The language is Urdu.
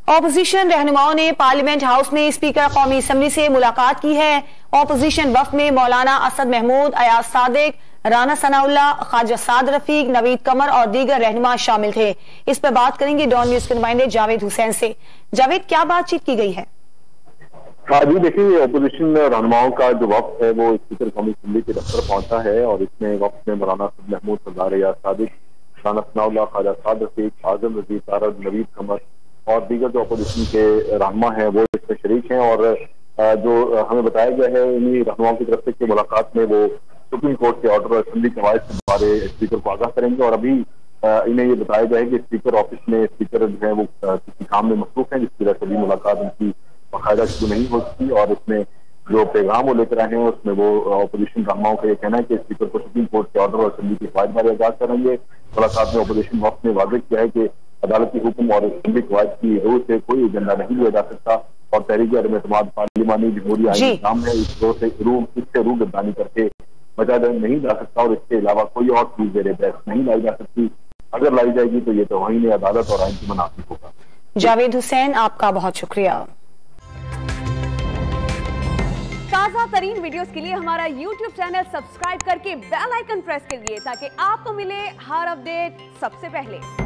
اپوزیشن رہنماؤں نے پارلیمنٹ ہاؤس میں اسپیکر قومی اسمبلی سے ملاقات کی ہے۔ اپوزیشن وفد میں مولانا اسد محمود، ایاز صادق، رانا ثناء اللہ، خواجہ سعد رفیق، نوید قمر اور دیگر رہنما شامل تھے۔ اس پر بات کریں گے ڈان نیوز کے نمائندے جاوید حسین سے۔ جاوید، کیا بات چیت کی گئی ہے؟ جی دیکھیے، اپوزیشن رہنماؤں کا جو وفد ہے وہ اسپیکر قومی اسمبلی کے دفتر پہنچا ہے اور اس میں وفد میں مولانا اسد محمود، سردار ایاز صادق، رانا ثناء اللہ، خواجہ سعد رفیق، اعظم رضی طارد، نوید قمر اور دیگر جو اپوزیشن کے رہنما ہیں وہ اس میں شریک ہیں۔ اور جو ہمیں بتایا گیا ہے انہی رہنماؤں کی طرف سے کہ ملاقات میں وہ سپریم کورٹ کے آرڈر اور اسمبلی کے قواعد کے بارے اسپیکر کو آگاہ کریں گے۔ اور ابھی انہیں یہ بتایا گیا ہے کہ اسپیکر آفس میں اسپیکر جو ہے وہ کسی کام میں مصروف ہیں، جس کی وجہ سے بھی ملاقات ان کی باقاعدہ شروع نہیں ہو سکی۔ اور اس میں جو پیغام وہ لے کر آئے ہیں اس میں وہ اپوزیشن رہنماؤں کا یہ کہنا ہے کہ اسپیکر کو سپریم کورٹ کے آرڈر اور اسمبلی کے قواعد بارے آگاہ کریں گے۔ ملاقات میں اپوزیشن وفد نے واضح کیا ہے کہ عدالتی حکم اور اسمبلی قواعد کی روح سے کوئی ایجنڈا نہیں لیا جا سکتا اور تحریک عدم اعتماد پارلیمانی جمہوری آئین نظام ہے، اس سے روح گردانی کر کے بچا نہیں جا سکتا اور اس کے علاوہ کوئی اور چیز زیر بحث نہیں لائی جا سکتی۔ اگر لائی جائے گی تو یہ توہین عدالت اور آئین کی منافی ہوگا۔ جاوید حسین، آپ کا بہت شکریہ۔ تازہ ترین ویڈیوز کے لیے ہمارا YouTube چینل سبسکرائب کر کے بیل آئیکن پریس کریے تاکہ آپ کو ملے ہر اپڈیٹ سب سے پہلے۔